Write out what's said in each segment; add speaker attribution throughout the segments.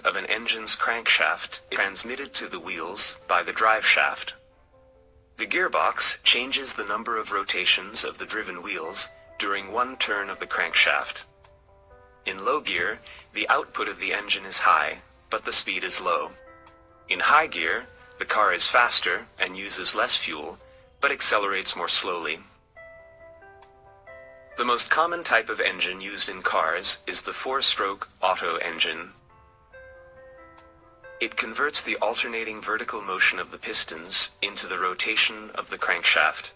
Speaker 1: of an engine's crankshaft is transmitted to the wheels by the drive shaft. The gearbox changes the number of rotations of the driven wheels during one turn of the crankshaft. In low gear, the output of the engine is high, but the speed is low. In high gear, the car is faster and uses less fuel, but accelerates more slowly. The most common type of engine used in cars is the four-stroke Otto engine. It converts the alternating vertical motion of the pistons into the rotation of the crankshaft.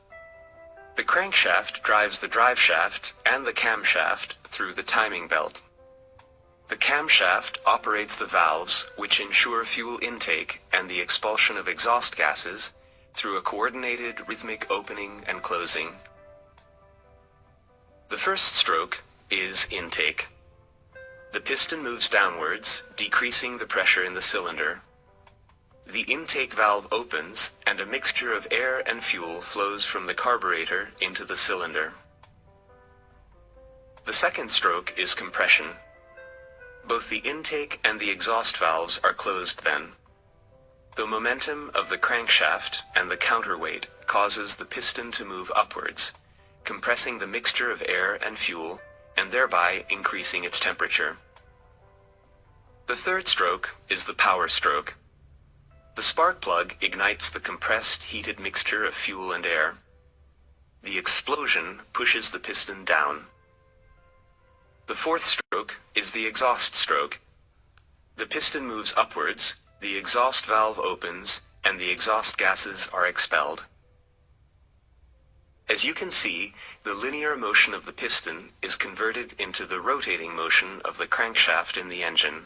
Speaker 1: The crankshaft drives the drive shaft and the camshaft through the timing belt. The camshaft operates the valves which ensure fuel intake and the expulsion of exhaust gases through a coordinated rhythmic opening and closing. The first stroke is intake. The piston moves downwards, decreasing the pressure in the cylinder. The intake valve opens, and a mixture of air and fuel flows from the carburetor into the cylinder. The second stroke is compression. Both the intake and the exhaust valves are closed then. The momentum of the crankshaft and the counterweight causes the piston to move upwards, compressing the mixture of air and fuel, and thereby increasing its temperature. The third stroke is the power stroke. The spark plug ignites the compressed, heated mixture of fuel and air. The explosion pushes the piston down. The fourth stroke is the exhaust stroke. The piston moves upwards, the exhaust valve opens, and the exhaust gases are expelled. As you can see, the linear motion of the piston is converted into the rotating motion of the crankshaft in the engine.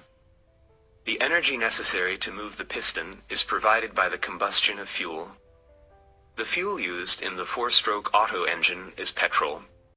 Speaker 1: The energy necessary to move the piston is provided by the combustion of fuel. The fuel used in the four-stroke Otto engine is petrol.